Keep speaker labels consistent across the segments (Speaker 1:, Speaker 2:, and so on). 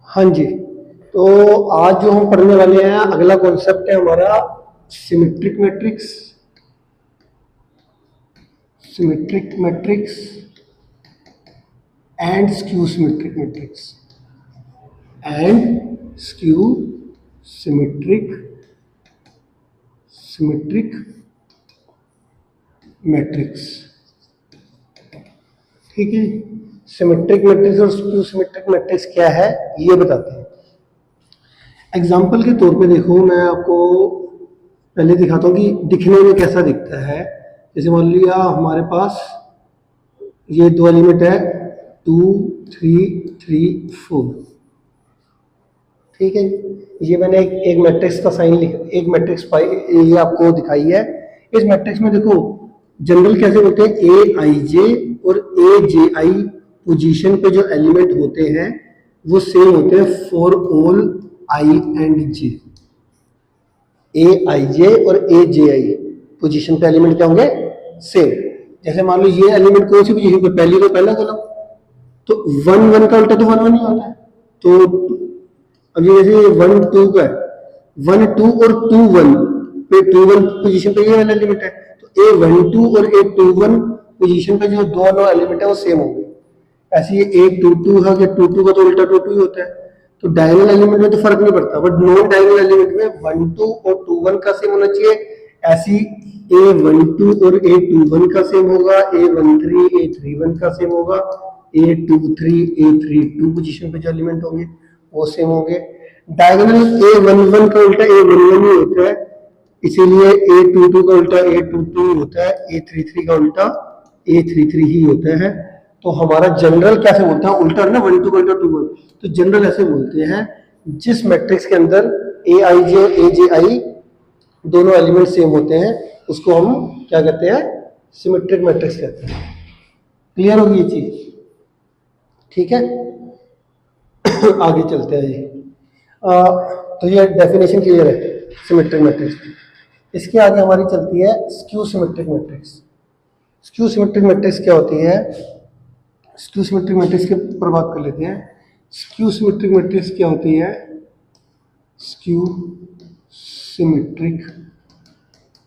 Speaker 1: हाँ जी। तो आज जो हम पढ़ने वाले हैं, अगला कॉन्सेप्ट है हमारा symmetric matrix. Symmetric matrix and skew symmetric matrix and skew symmetric symmetric matrix. ठीक है। सिमेट्रिक मैट्रिक्स और स्क्यू सिमेट्रिक मैट्रिक्स क्या है ये बताते हैं। एग्जाम्पल के तौर पे देखो, मैं आपको पहले दिखाता हूँ कि दिखने में कैसा दिखता है। जैसे मान लिया हमारे पास ये दो एलिमेंट है 2 3 3 4। ठीक है। ये मैंने एक मैट्रिक्स का साइन लिख एक मैट्रिक्स पाई ये आपको दिखाई है। इस मैट्रिक्स में देखो जनरल कैसे होते हैं, ए आई जे और ए जे आई पोजीशन पे जो एलिमेंट होते हैं वो सेम होते हैं for all I and J. A I जे और ए जे आई पोजीशन पे एलिमेंट क्या होंगे, सेम। जैसे मान लो ये एलिमेंट कौन सी पोजीशन पे, पहली तो पहला कॉलम, तो 1 1 का उल्टा तो 1 1 ही होता है। तो अब ये जैसे 1 2 का है, 1 2 और 2 1 पे 2 1 पोजीशन पे ये वाला एलिमेंट है, तो ए 1 2 और ए 2 1 पोजीशन पे जो दोनों एलिमेंट है वो सेम होंगे। ऐसे ये ए 2 2 है कि 2 2 का तो उल्टा 2 2 ही होता है। तो डायगोनल एलिमेंट में तो फर्क नहीं पड़ता, बट नॉन डायगोनल एलिमेंट में 1 2 और 2 1 का सेम होना चाहिए। ऐसी ए 1 2 और ए 2 1 का सेम होगा, ए 1 3 ए 3 1 का सेम होगा, ए 2 3 ए 3 2 पोजीशन पे जो एलिमेंट होंगे वो सेम होंगे। डायगोनल ए 1 1 का उल्टा ए 1 1 ही होता है, इसीलिए ए 2 2 का उल्टा ए 2 2 होता है, ए 3 3 का उल्टा ए 3 3 ही होता है। तो हमारा जनरल कैसे बोलते हैं, उल्टा ना 1 2 का उल्टा 2 1, तो जनरल ऐसे बोलते हैं जिस मैट्रिक्स के अंदर ए आई जे ए जे आई दोनों एलिमेंट सेम होते हैं उसको हम क्या कहते हैं, सिमेट्रिक मैट्रिक्स कहते हैं। क्लियर होगी ये चीज? ठीक है। आगे चलते हैं जी। तो ये डेफिनेशन क्लियर है सिमेट्रिक मैट्रिक्स की। इसके आगे हमारी चलती है skew symmetric matrix. Skew symmetric matrix क्या होती है, स्क्यू सिमेट्रिक मैट्रिक्स के ऊपर बात कर लेते हैं। स्क्यू सिमेट्रिक मैट्रिक्स क्या होती है, skew symmetric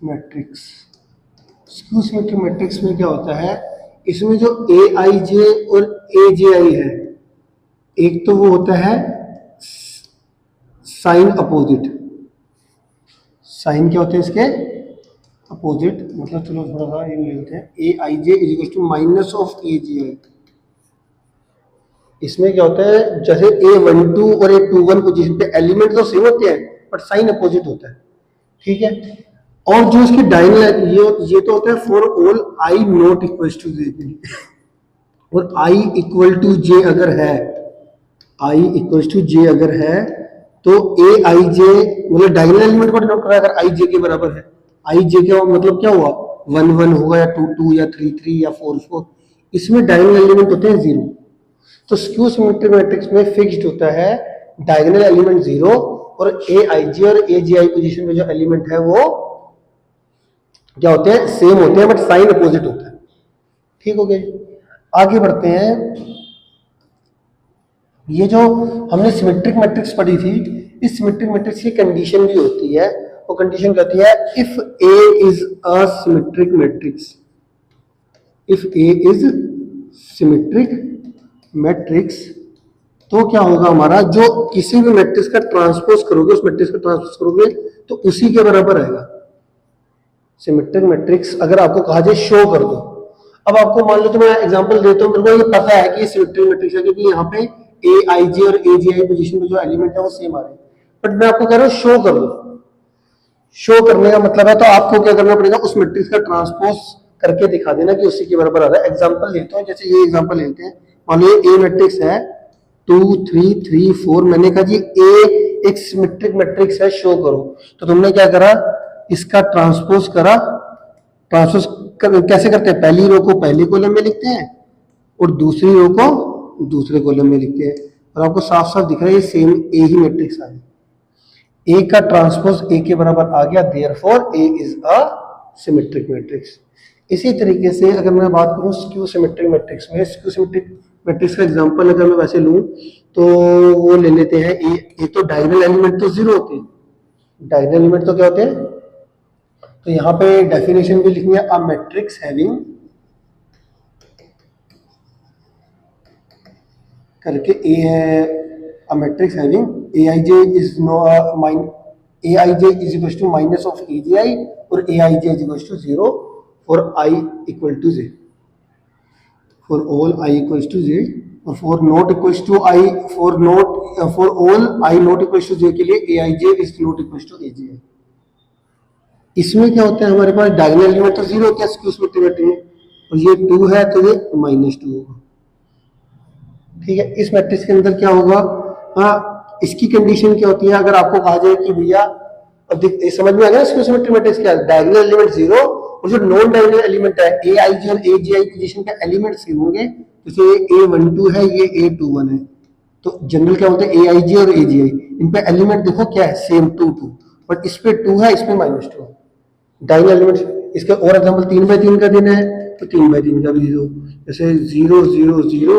Speaker 1: matrix. Skew symmetric matrix में क्या होता है, इसमें जो ए आई जे और ए जे आई है, एक तो वो होता है साइन अपोजिट। साइन क्या होते हैं इसके, अपोजिट। मतलब चलो थोड़ा सा ये लेते हैं, A I J is equal to minus of A J I. इसमें क्या होता है, जैसे ए 1 2 और ए 2 1 पोजीशन पे एलिमेंट तो सेम होते हैं बट साइन अपोजिट होता है। ठीक है। और जो इसकी डायगोनल ये तो होता है for all I not equal to J, और आई इक्वल टू जे अगर है, आई इक्वल टू जे अगर है तो ए आई जे मतलब डायगोनल एलिमेंट को डिनोट कर रहा है। अगर आई जे के बराबर है, आई जे का मतलब क्या हुआ, 1 1 होगा या 2 2 या 3 3 या 4 4। इसमें डायगोनल एलिमेंट होते हैं 0। तो स्क्यू सिमेट्रिक मैट्रिक्स में फिक्स्ड होता है डायगोनल एलिमेंट 0, और ए आई जे और ए जे आई पोजीशन में जो एलिमेंट है वो क्या होते हैं, सेम होते हैं बट साइन अपोजिट होता है। ठीक हो गया। आगे बढ़ते हैं। ये जो हमने सिमेट्रिक मैट्रिक्स पढ़ी थी, इस सिमेट्रिक मैट्रिक्स की कंडीशन भी होती है। वो कंडीशन कहती है if A is a symmetric matrix, if A is symmetric matrix, तो क्या होगा हमारा, जो किसी भी मैट्रिक्स का ट्रांसपोज करोगे, उस मैट्रिक्स का ट्रांसपोज करोगे तो उसी के बराबर आएगा। सिमेट्रिक मैट्रिक्स अगर आपको कहा जाए शो कर दो, अब आपको मान लो, तो मैं एग्जांपल देता हूं, मेरे को ये पता है कि ये सिमेट्रिक मैट्रिक्स है क्योंकि यहाँ पे ए आई जे और ए जे आई पोजीशन में जो एलिमेंट है वो सेम आ रहे हैं, बट मैं आपको कह रहा हूँ शो कर दो। शो करने का मतलब है तो आपको क्या करना पड़ेगा, उस मैट्रिक्स का ट्रांसपोज करके दिखा देना कि उसी के बराबर आ रहा है। एग्जांपल लेते हैं, जैसे ये एग्जांपल लेते हैं, मान लो ए मैट्रिक्स है 2 3 3 4, मैंने कहा जी ए एक सिमेट्रिक मैट्रिक्स है, शो करो। तो तुमने क्या करा, इसका ट्रांसपोज करा। ट्रांसपोज कैसे करते हैं, पहली रो को पहले कॉलम में लिखते हैं और दूसरी रो को दूसरे कॉलम में लिखते हैं, और आपको साफ साफ दिख रहा है ये सेम ए ही मैट्रिक्स आ गया। ए का ट्रांसपोज ए के बराबर आ गया, therefore A is a symmetric matrix. इसी तरीके से अगर मैं बात करूं स्क्यू सिमेट्रिक मैट्रिक्स में, स्क्यू सिमेट्रिक मैट्रिक्स का एग्जांपल अगर मैं वैसे लूं तो वो ले लेते हैं ए तो डायगोनल एलिमेंट तो जीरो होते हैं, डायगोनल एलिमेंट तो क्या होते हैं, तो यहाँ पे डेफिनेशन भी लिखनी है, अ मैट्रिक्स हैविंग करके ए है, a matrix having A I J is no A I J is equal to minus of A J I और A I J is equal to zero for I equal to J, for all I equal to J, और for not equal to I, for all I not equal to J के लिए A I J is not equal to A J. इसमें क्या होता है, हमारे पास diagonal element तो zero होता है स्क्यू सिमेट्री में, और ये 2 है तो ये -2 होगा। ठीक है, इस मैट्रिक्स के अंदर क्या होगा, हाँ इसकी कंडीशन क्या होती है, अगर आपको कहा जाए कि भैया अब समझ में आ गया स्क्यू सिमेट्री मैट्रिक्स क्या है, डायगोनल एलिमेंट जीरो और जो नॉन डायगोनल एलिमेंट है ए आई जी और ए जी आई पोजीशन के एलिमेंट सेम होंगे, जैसे ये A12 है ये A21 है, तो जनरल क्या होता है ए आई जी और ए जी आई, इन पे एलिमेंट देखो क्या है सेम 2 2, बट इस पे 2 है इस पे -2 है डायगोनल एलिमेंट। इसका और एग्जांपल 3/3 का देना है तो 3/3 का भी दे दो, जैसे 0 0 0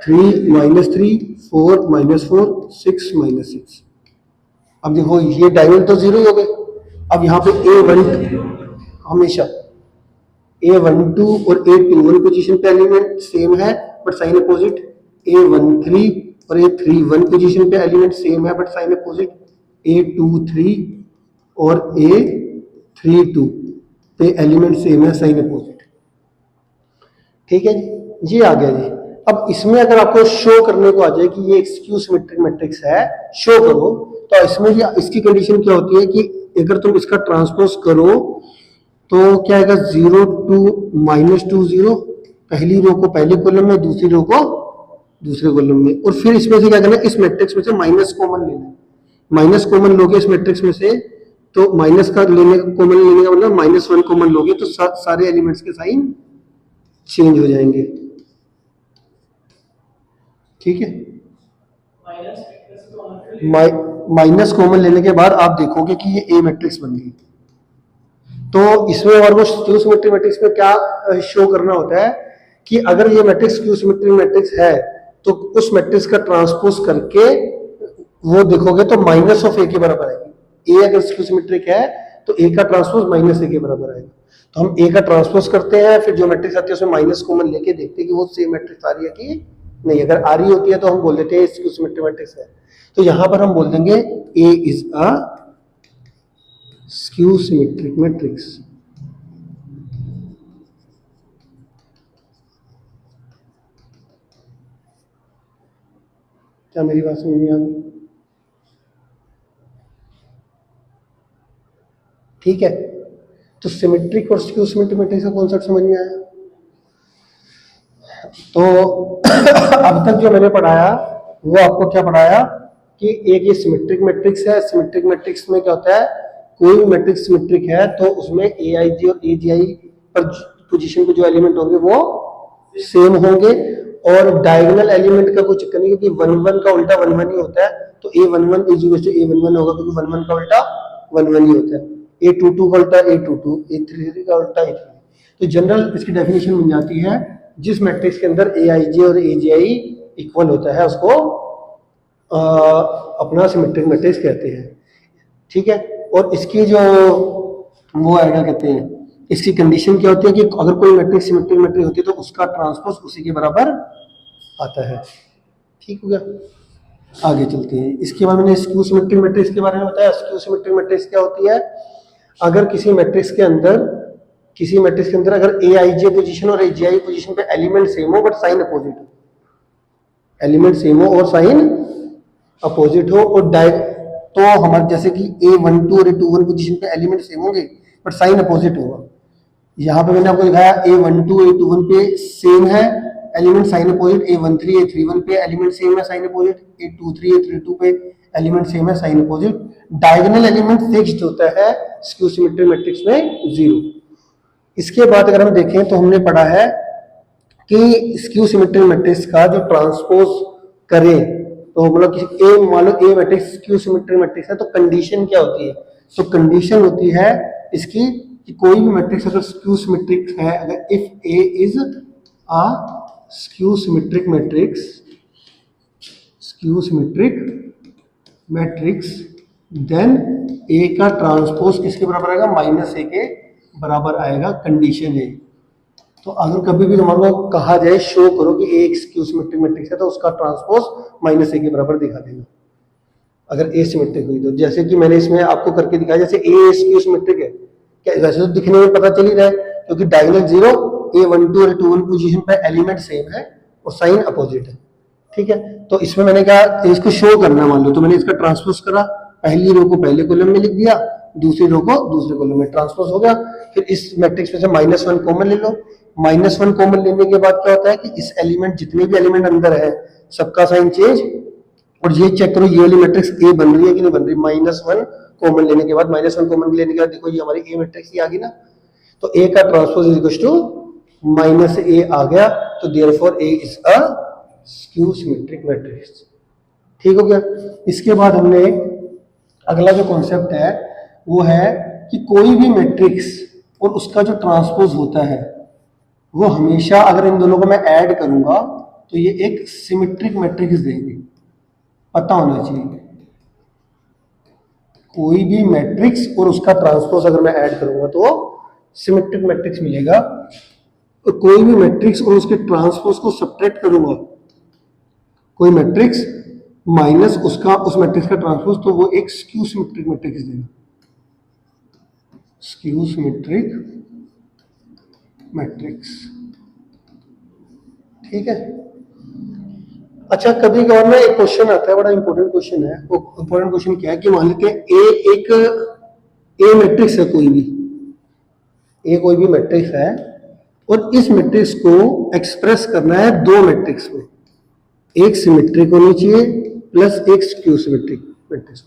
Speaker 1: 3 -3 4 -4 6 -6। अब देखो ये डायगोनल तो जीरो ही हो गए, अब यहाँ पे A12 हमेशा A12 और A21 पोजीशन पे एलिमेंट सेम है बट साइन अपोजिट, A13 और A31 पोजीशन पे एलिमेंट सेम है बट साइन अपोजिट, A23 और A32 पे एलिमेंट सेम है साइन अपोजिट। ठीक है जी, ये आ गया जी। अब इसमें अगर आपको शो करने को आ जाए कि ये स्क्यू सिमेट्रिक मैट्रिक्स है, शो करो, तो इसमें इसकी कंडीशन क्या होती है कि अगर तुम इसका ट्रांसपोज करो तो क्या आएगा 0 2 -2 0, पहली रो को पहले कॉलम में दूसरी रो को दूसरे कॉलम में, और फिर इसमें से क्या करना है, इस मैट्रिक्स में से माइनस कॉमन लेना है, माइनस कॉमन लोगे इस मैट्रिक्स में से तो माइनस का लेने कॉमन लेने का मतलब -1 कॉमन लोगे तो सारे एलिमेंट्स के साइन चेंज हो जाएंगे। ठीक है, माइनस कॉमन लेने के बाद आप देखोगे कि ये ए मैट्रिक्स बन गई। तो इसमें हमारे को स्क्यू सिमेट्रिक मैट्रिक्स में क्या शो करना होता है कि अगर ये मैट्रिक्स स्क्यू सिमेट्रिक मैट्रिक्स है तो उस मैट्रिक्स का ट्रांसपोज करके वो देखोगे तो माइनस ऑफ ए के बराबर आएगी। ए अगर स्क्यू सिमेट्रिक है तो ए का ट्रांसपोज -a के बराबर आएगा, तो हम ए का ट्रांसपोज करते हैं, फिर जो मैट्रिक्स आती है उसमें माइनस कॉमन लेके देखते हैं कि वो सेम मैट्रिक्स आ रही है कि नहीं, अगर आ रही होती है तो हम बोल देते हैं स्क्यू सिमेट्रिक मैट्रिक्स है। तो यहां पर हम बोल देंगे A is a skew symmetric matrix. क्या मेरी बात समझ में आ गई? ठीक है, तो सिमेट्रिक और स्क्यू सिमेट्रिक मैट्रिक्स का कॉन्सेप्ट समझ में आया। तो अब तक जो मैंने पढ़ाया वो आपको क्या पढ़ाया कि एक ये सिमेट्रिक मैट्रिक्स है, सिमेट्रिक मैट्रिक्स में क्या होता है, कोई भी मैट्रिक्स सिमेट्रिक है तो उसमें ए आई जी और ए जी आई पर पोजीशन पे जो एलिमेंट होंगे वो सेम होंगे, और डायगोनल एलिमेंट का कोई चक्कर नहीं, क्योंकि 1 1 का उल्टा 1 1 ही होता है, तो A11 is equal to A11 होगा, क्योंकि 1 1 का उल्टा 1 1 ही होता है, A22 का उल्टा A22, A33 का उल्टा A33। तो जनरल इसकी डेफिनेशन बन जाती है, जिस मैट्रिक्स के अंदर ए आई जी और ए जी आई इक्वल होता है उसको अपना सिमेट्रिक मैट्रिक्स कहते हैं। ठीक है, और इसकी जो वो है क्या कहते हैं, इसकी कंडीशन क्या होती है कि अगर कोई मैट्रिक्स सिमेट्रिक मैट्रिक्स होती है तो उसका ट्रांसपोज उसी के बराबर आता है। ठीक हो गया, आगे चलते हैं। इसके बाद मैंने स्क्यू सिमेट्रिक मैट्रिक्स के बारे में बताया। स्क्यू सिमेट्रिक मैट्रिक्स क्या होती है, अगर किसी मैट्रिक्स के अंदर अगर ए आई जे पोजीशन और ए जी आई पोजीशन पे एलिमेंट सेम हो बट साइन अपोजिट हो, एलिमेंट सेम हो और साइन अपोजिट हो, और तो हमारे जैसे कि A12 और A21 पोजीशन पे एलिमेंट सेम होंगे बट साइन अपोजिट होगा। यहाँ पे मैंने आपको दिखाया A12 A21 पे सेम है element sign opposite, A13 A31 पे एलिमेंट सेम है साइन अपोजिट, A23 A32 पे एलिमेंट सेम है sign opposite. Diagonal element fixed होता है स्क्यू सिमेट्रिक मैट्रिक्स में 0। इसके बाद अगर हम देखें तो हमने पढ़ा है कि स्क्यू सिमेट्रिक मैट्रिक्स का जो ट्रांसपोज करें, तो मतलब किसी ए मान लो ए मैट्रिक्स स्क्यू सिमेट्रिक मैट्रिक्स है तो कंडीशन क्या होती है, तो कंडीशन होती है इसकी कि कोई भी मैट्रिक्स अगर स्क्यू सिमेट्रिक है, अगर if A is a skew symmetric matrix, skew symmetric matrix, then A का ट्रांसपोज किसके बराबर आएगा, -a के बराबर आएगा, कंडीशन है। तो अगर कभी भी तुम्हारे को कहा जाए शो करो कि ए एक स्क्यू सिमेट्रिक मैट्रिक्स है, तो उसका ट्रांसपोज -a के बराबर दिखा देना अगर ए सिमेट्रिक हुई तो। जैसे कि मैंने इसमें आपको करके दिखाया, जैसे ए स्क्यू सिमेट्रिक है, क्या वैसे तो दिखने में पता चल ही रहा है क्योंकि डायगोनल 0, A12 और A21 पोजीशन पे एलिमेंट सेम है और साइन अपोजिट है, ठीक है। तो इसमें मैंने कहा इसको शो करना, मान लो तो मैंने इसका ट्रांसपोज करा, पहली रो को पहले कॉलम में लिख दिया, दूसरी रो को दूसरे कॉलम में, ट्रांसपोज हो गया। फिर इस मैट्रिक्स में से -1 कॉमन ले लो, -1 कॉमन लेने के बाद क्या होता है कि इस एलिमेंट, जितने भी एलिमेंट अंदर है सबका साइन चेंज, और ये चेक करो ये वाली मैट्रिक्स ए बन रही है कि नहीं बन रही। -1 कॉमन लेने के बाद, -1 कॉमन लेने के बाद देखो ये हमारी ए मैट्रिक्स ही आ गई ना, तो ए का transpose is equal to -a आ गया, तो therefore A is a skew symmetric matrix. ठीक हो गया। इसके बाद हमने अगला जो कॉन्सेप्ट है वो है कि कोई भी मैट्रिक्स और उसका जो ट्रांसपोज होता है वो हमेशा, अगर इन दोनों को मैं ऐड करूंगा तो ये एक सिमेट्रिक मैट्रिक्स देंगे, पता होना चाहिए। कोई भी मैट्रिक्स और उसका ट्रांसपोज अगर मैं ऐड करूंगा तो सिमेट्रिक मैट्रिक्स मिलेगा, और कोई भी मैट्रिक्स और उसके ट्रांसपोज को सब्ट्रैक्ट करूंगा, कोई मैट्रिक्स माइनस उसका उस मैट्रिक्स का ट्रांसपोज, तो वो एक स्क्यू सिमेट्रिक मैट्रिक्स देगा, स्क्यू सिमेट्रिक मैट्रिक्स। ठीक है। अच्छा, कभी कभार में एक क्वेश्चन आता है, बड़ा इंपॉर्टेंट क्वेश्चन है। वो इंपॉर्टेंट क्वेश्चन क्या है कि मान लेते हैं ए एक ए मैट्रिक्स है, कोई भी ए कोई भी मैट्रिक्स है, और इस मैट्रिक्स को एक्सप्रेस करना है दो मैट्रिक्स में, एक सिमेट्रिक होनी चाहिए प्लस एक स्क्यू सिमेट्रिक मैट्रिक्स।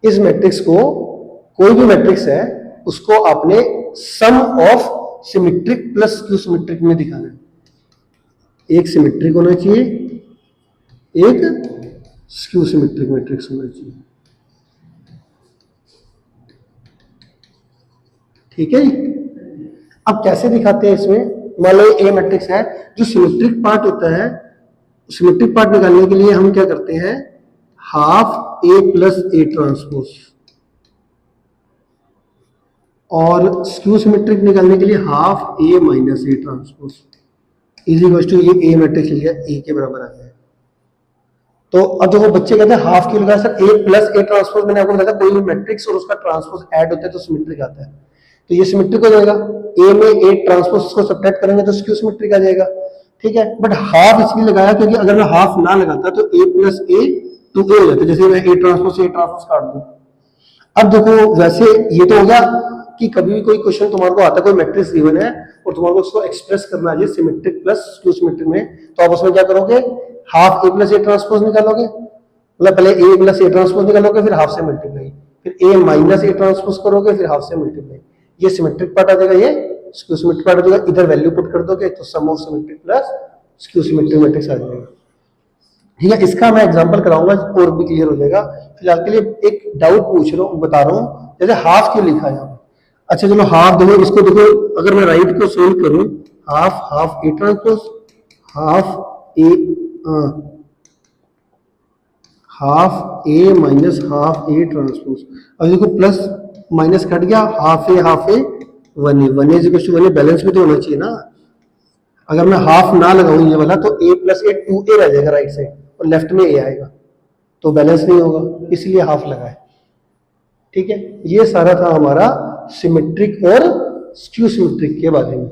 Speaker 1: इस मैट्रिक्स को, कोई भी मैट्रिक्स है उसको आपने sum of symmetric plus skew symmetric में दिखाना है। एक सिमेट्रिक होना चाहिए, एक स्क्यू सिमेट्रिक मैट्रिक्स होना चाहिए। ठीक है जी। अब कैसे दिखाते हैं इसमें, मान लो ए मैट्रिक्स है, जो सिमेट्रिक पार्ट होता है, सिमेट्रिक पार्ट निकालने के लिए हम क्या करते हैं, half A plus A transpose, और स्क्यू सिमेट्रिक निकालने के लिए half A minus A transpose is equal to, ये ए मैट्रिक्स लिया ए के बराबर आ गया। तो अब देखो बच्चे कहते हैं हाफ क्यों लगाया sir, A plus A transpose, मैंने आपको बताया कोई भी मैट्रिक्स और उसका ट्रांसपोज ऐड होता है तो सिमेट्रिक आता है, तो ये सिमेट्रिक हो जाएगा। ए में ए ट्रांसपोज को सब्ट्रैक्ट करेंगे तो स्क्यू सिमेट्रिक आ जाएगा। ठीक है, बट हाफ इसलिए लगाया क्योंकि अगर मैं हाफ ना लगाता तो ए प्लस ए टू ए हो जाता, जैसे मैं ए ट्रांसपोज काट दूं। अब देखो वैसे ये तो हो गया कि कभी भी कोई क्वेश्चन तुम्हारे को आता है, कोई मैट्रिक्स गिवन है और तुम्हारे को उसको एक्सप्रेस करना है सिमेट्रिक प्लस स्क्यू सिमेट्रिक में, तो आप उसमें क्या करोगे, half A plus A transpose निकालोगे, मतलब पहले ए प्लस ए ट्रांसपोज निकालोगे, फिर हाफ से मल्टीप्लाई, फिर ए माइनस ए ट्रांसपोज करोगे, फिर हाफ से मल्टीप्लाई, ये सिमेट्रिक पार्ट आ जाएगा, ये स्क्यू सिमेट्रिक पार्ट आ जाएगा। इधर वैल्यू पुट कर दोगे तो sum of symmetric plus skew symmetric matrix आ जाएगा। ठीक है, इसका मैं एग्जांपल कराऊंगा और भी क्लियर हो जाएगा। फिलहाल के लिए एक डाउट पूछ रहा हूँ, बता रहा हूँ, जैसे हाफ क्यों लिखा है यहाँ पे। अच्छा चलो हाफ देखो, इसको देखो, अगर मैं राइट को सोल्व करूं, half half A transpose, half A half A minus half A transpose, अब देखो प्लस माइनस कट गया, half A 1 is equal to 1 balance भी तो होना चाहिए ना। अगर मैं हाफ ना लगाऊं ये वाला तो ए प्लस ए 2a रह जाएगा राइट साइड, और लेफ्ट में ए आएगा, तो बैलेंस नहीं होगा, इसलिए हाफ लगाए। ठीक है, ये सारा था हमारा सिमेट्रिक और स्क्यू सिमेट्रिक के बारे में।